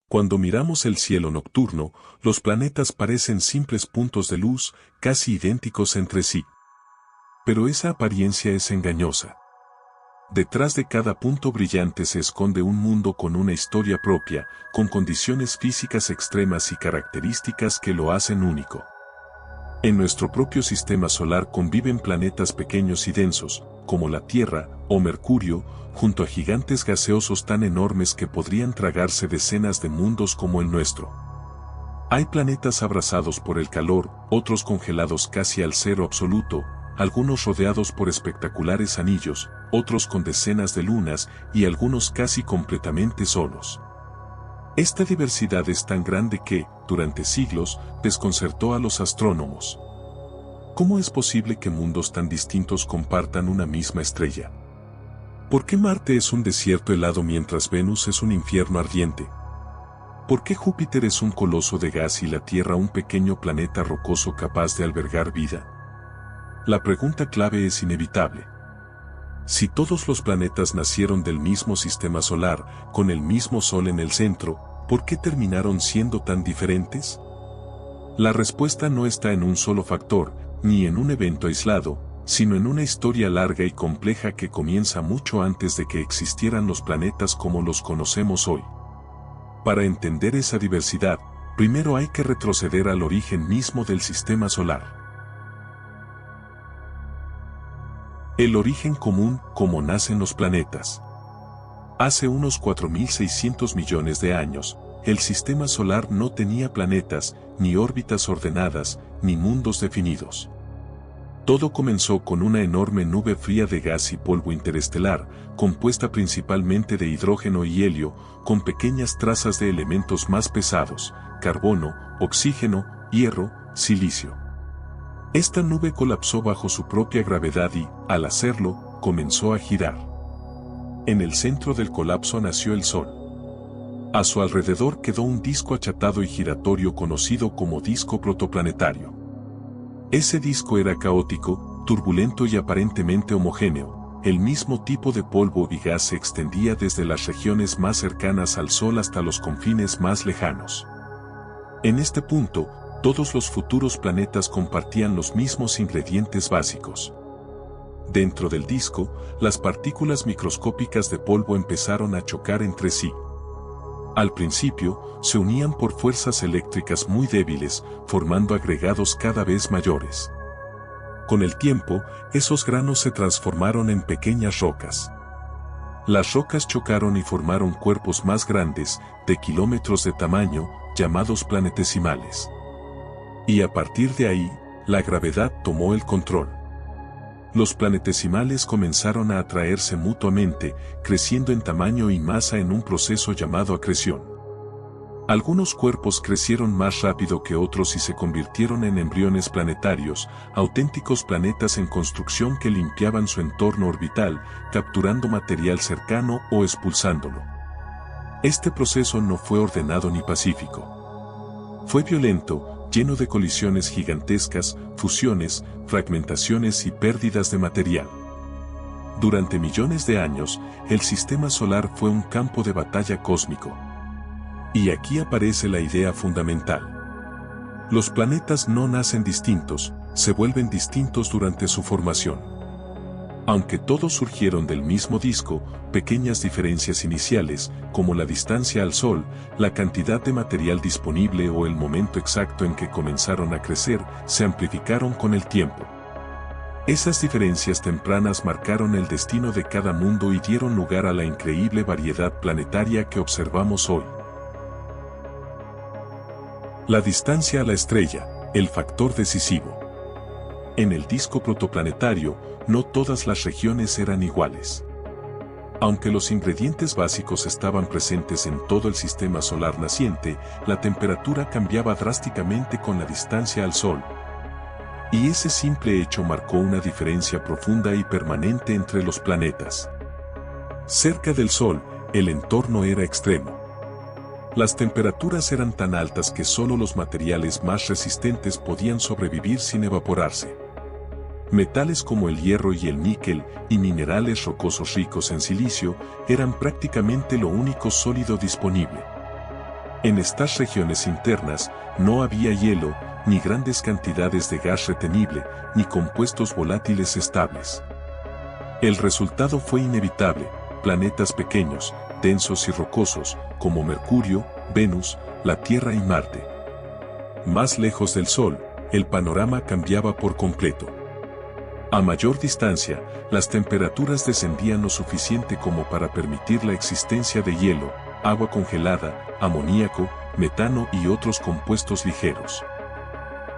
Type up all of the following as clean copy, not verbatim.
Cuando miramos el cielo nocturno, los planetas parecen simples puntos de luz, casi idénticos entre sí. Pero esa apariencia es engañosa. Detrás de cada punto brillante se esconde un mundo con una historia propia, con condiciones físicas extremas y características que lo hacen único. En nuestro propio sistema solar conviven planetas pequeños y densos, como la Tierra o Mercurio, junto a gigantes gaseosos tan enormes que podrían tragarse decenas de mundos como el nuestro. Hay planetas abrasados por el calor, otros congelados casi al cero absoluto, algunos rodeados por espectaculares anillos, otros con decenas de lunas y algunos casi completamente solos. Esta diversidad es tan grande que, durante siglos, desconcertó a los astrónomos. ¿Cómo es posible que mundos tan distintos compartan una misma estrella? ¿Por qué Marte es un desierto helado mientras Venus es un infierno ardiente? ¿Por qué Júpiter es un coloso de gas y la Tierra un pequeño planeta rocoso capaz de albergar vida? La pregunta clave es inevitable. Si todos los planetas nacieron del mismo sistema solar, con el mismo Sol en el centro, ¿por qué terminaron siendo tan diferentes? La respuesta no está en un solo factor, ni en un evento aislado, sino en una historia larga y compleja que comienza mucho antes de que existieran los planetas como los conocemos hoy. Para entender esa diversidad, primero hay que retroceder al origen mismo del sistema solar. El origen común, cómo nacen los planetas. Hace unos 4.600 millones de años, el sistema solar no tenía planetas, ni órbitas ordenadas, ni mundos definidos. Todo comenzó con una enorme nube fría de gas y polvo interestelar, compuesta principalmente de hidrógeno y helio, con pequeñas trazas de elementos más pesados, carbono, oxígeno, hierro, silicio. Esta nube colapsó bajo su propia gravedad y, al hacerlo, comenzó a girar. En el centro del colapso nació el Sol. A su alrededor quedó un disco achatado y giratorio conocido como disco protoplanetario. Ese disco era caótico, turbulento y aparentemente homogéneo. El mismo tipo de polvo y gas se extendía desde las regiones más cercanas al Sol hasta los confines más lejanos. En este punto, todos los futuros planetas compartían los mismos ingredientes básicos. Dentro del disco, las partículas microscópicas de polvo empezaron a chocar entre sí. Al principio, se unían por fuerzas eléctricas muy débiles, formando agregados cada vez mayores. Con el tiempo, esos granos se transformaron en pequeñas rocas. Las rocas chocaron y formaron cuerpos más grandes, de kilómetros de tamaño, llamados planetesimales. Y a partir de ahí, la gravedad tomó el control. Los planetesimales comenzaron a atraerse mutuamente, creciendo en tamaño y masa en un proceso llamado acreción. Algunos cuerpos crecieron más rápido que otros y se convirtieron en embriones planetarios, auténticos planetas en construcción que limpiaban su entorno orbital, capturando material cercano o expulsándolo. Este proceso no fue ordenado ni pacífico. Fue violento, lleno de colisiones gigantescas, fusiones, fragmentaciones y pérdidas de material. Durante millones de años, el sistema solar fue un campo de batalla cósmico. Y aquí aparece la idea fundamental. Los planetas no nacen distintos, se vuelven distintos durante su formación. Aunque todos surgieron del mismo disco, pequeñas diferencias iniciales, como la distancia al Sol, la cantidad de material disponible o el momento exacto en que comenzaron a crecer, se amplificaron con el tiempo. Esas diferencias tempranas marcaron el destino de cada mundo y dieron lugar a la increíble variedad planetaria que observamos hoy. La distancia a la estrella, el factor decisivo. En el disco protoplanetario, no todas las regiones eran iguales. Aunque los ingredientes básicos estaban presentes en todo el sistema solar naciente, la temperatura cambiaba drásticamente con la distancia al Sol. Y ese simple hecho marcó una diferencia profunda y permanente entre los planetas. Cerca del Sol, el entorno era extremo. Las temperaturas eran tan altas que solo los materiales más resistentes podían sobrevivir sin evaporarse. Metales como el hierro y el níquel, y minerales rocosos ricos en silicio, eran prácticamente lo único sólido disponible. En estas regiones internas no había hielo, ni grandes cantidades de gas retenible, ni compuestos volátiles estables. El resultado fue inevitable: planetas pequeños, densos y rocosos, como Mercurio, Venus, la Tierra y Marte. Más lejos del Sol, el panorama cambiaba por completo. A mayor distancia, las temperaturas descendían lo suficiente como para permitir la existencia de hielo, agua congelada, amoníaco, metano y otros compuestos ligeros.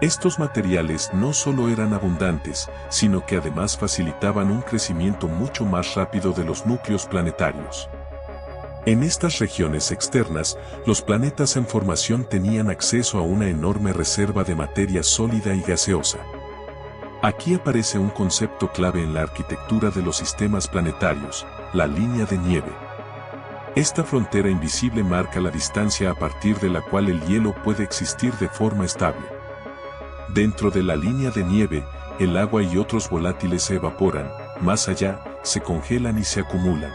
Estos materiales no solo eran abundantes, sino que además facilitaban un crecimiento mucho más rápido de los núcleos planetarios. En estas regiones externas, los planetas en formación tenían acceso a una enorme reserva de materia sólida y gaseosa. Aquí aparece un concepto clave en la arquitectura de los sistemas planetarios: la línea de nieve. Esta frontera invisible marca la distancia a partir de la cual el hielo puede existir de forma estable. Dentro de la línea de nieve, el agua y otros volátiles se evaporan; más allá, se congelan y se acumulan.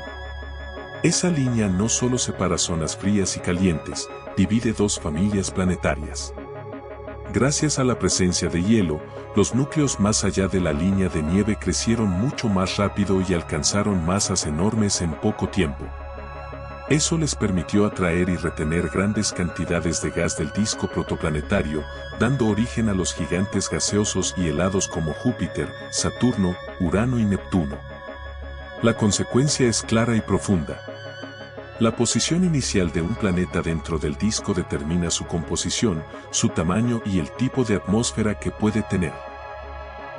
Esa línea no solo separa zonas frías y calientes, divide dos familias planetarias. Gracias a la presencia de hielo, los núcleos más allá de la línea de nieve crecieron mucho más rápido y alcanzaron masas enormes en poco tiempo. Eso les permitió atraer y retener grandes cantidades de gas del disco protoplanetario, dando origen a los gigantes gaseosos y helados como Júpiter, Saturno, Urano y Neptuno. La consecuencia es clara y profunda. La posición inicial de un planeta dentro del disco determina su composición, su tamaño y el tipo de atmósfera que puede tener.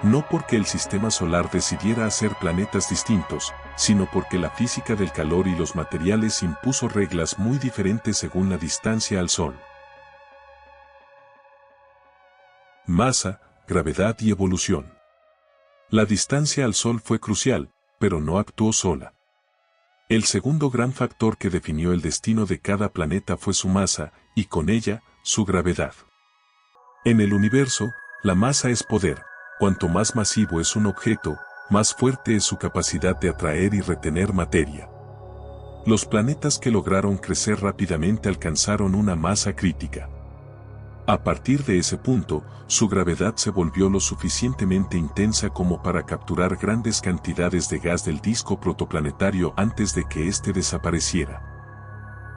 No porque el sistema solar decidiera hacer planetas distintos, sino porque la física del calor y los materiales impuso reglas muy diferentes según la distancia al Sol. Masa, gravedad y evolución. La distancia al Sol fue crucial, pero no actuó sola. El segundo gran factor que definió el destino de cada planeta fue su masa, y con ella, su gravedad. En el universo, la masa es poder. Cuanto más masivo es un objeto, más fuerte es su capacidad de atraer y retener materia. Los planetas que lograron crecer rápidamente alcanzaron una masa crítica. A partir de ese punto, su gravedad se volvió lo suficientemente intensa como para capturar grandes cantidades de gas del disco protoplanetario antes de que éste desapareciera.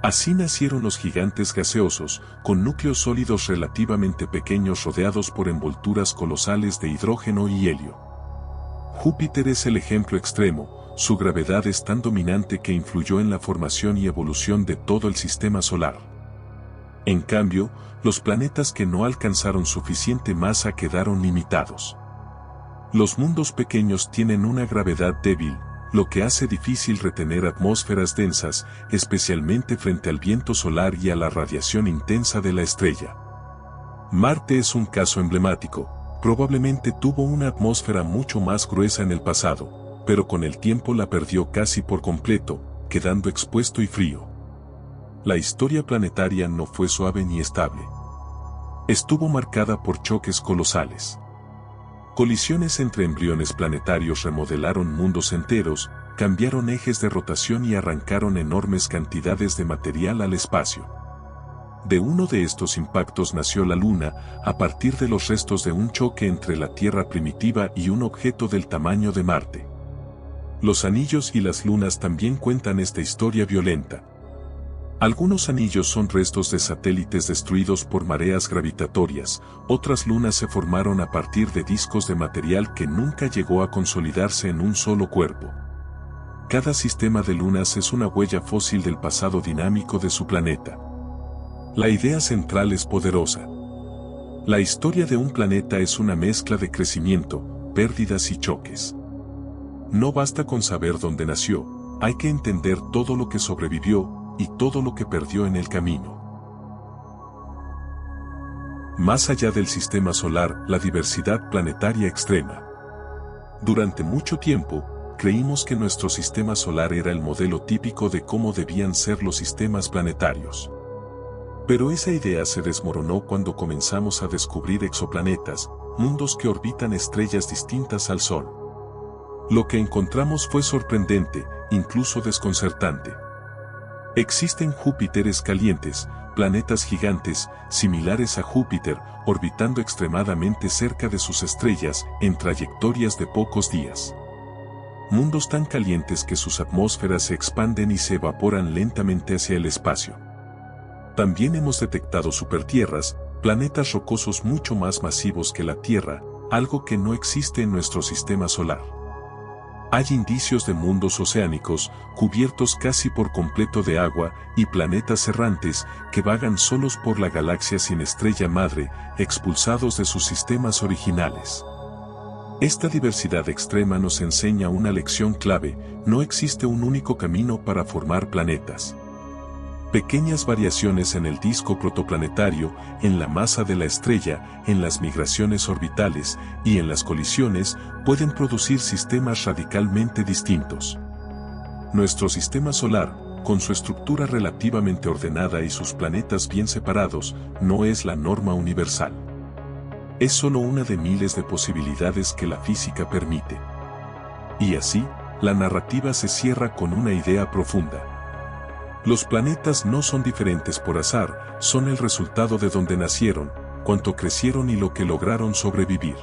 Así nacieron los gigantes gaseosos, con núcleos sólidos relativamente pequeños rodeados por envolturas colosales de hidrógeno y helio. Júpiter es el ejemplo extremo; su gravedad es tan dominante que influyó en la formación y evolución de todo el sistema solar. En cambio, los planetas que no alcanzaron suficiente masa quedaron limitados. Los mundos pequeños tienen una gravedad débil, lo que hace difícil retener atmósferas densas, especialmente frente al viento solar y a la radiación intensa de la estrella. Marte es un caso emblemático. Probablemente tuvo una atmósfera mucho más gruesa en el pasado, pero con el tiempo la perdió casi por completo, quedando expuesto y frío. La historia planetaria no fue suave ni estable. Estuvo marcada por choques colosales. Colisiones entre embriones planetarios remodelaron mundos enteros, cambiaron ejes de rotación y arrancaron enormes cantidades de material al espacio. De uno de estos impactos nació la Luna, a partir de los restos de un choque entre la Tierra primitiva y un objeto del tamaño de Marte. Los anillos y las lunas también cuentan esta historia violenta. Algunos anillos son restos de satélites destruidos por mareas gravitatorias; otras lunas se formaron a partir de discos de material que nunca llegó a consolidarse en un solo cuerpo. Cada sistema de lunas es una huella fósil del pasado dinámico de su planeta. La idea central es poderosa. La historia de un planeta es una mezcla de crecimiento, pérdidas y choques. No basta con saber dónde nació, hay que entender todo lo que sobrevivió y todo lo que perdió en el camino. Más allá del sistema solar, la diversidad planetaria extrema. Durante mucho tiempo, creímos que nuestro sistema solar era el modelo típico de cómo debían ser los sistemas planetarios. Pero esa idea se desmoronó cuando comenzamos a descubrir exoplanetas, mundos que orbitan estrellas distintas al Sol. Lo que encontramos fue sorprendente, incluso desconcertante. Existen Júpiteres calientes, planetas gigantes, similares a Júpiter, orbitando extremadamente cerca de sus estrellas en trayectorias de pocos días. Mundos tan calientes que sus atmósferas se expanden y se evaporan lentamente hacia el espacio. También hemos detectado supertierras, planetas rocosos mucho más masivos que la Tierra, algo que no existe en nuestro sistema solar. Hay indicios de mundos oceánicos, cubiertos casi por completo de agua, y planetas errantes, que vagan solos por la galaxia sin estrella madre, expulsados de sus sistemas originales. Esta diversidad extrema nos enseña una lección clave: no existe un único camino para formar planetas. Pequeñas variaciones en el disco protoplanetario, en la masa de la estrella, en las migraciones orbitales y en las colisiones pueden producir sistemas radicalmente distintos. Nuestro sistema solar, con su estructura relativamente ordenada y sus planetas bien separados, no es la norma universal. Es solo una de miles de posibilidades que la física permite. Y así, la narrativa se cierra con una idea profunda. Los planetas no son diferentes por azar, son el resultado de donde nacieron, cuánto crecieron y lo que lograron sobrevivir.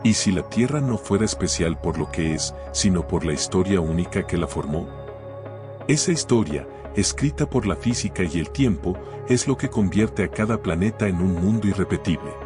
¿Y si la Tierra no fuera especial por lo que es, sino por la historia única que la formó? Esa historia, escrita por la física y el tiempo, es lo que convierte a cada planeta en un mundo irrepetible.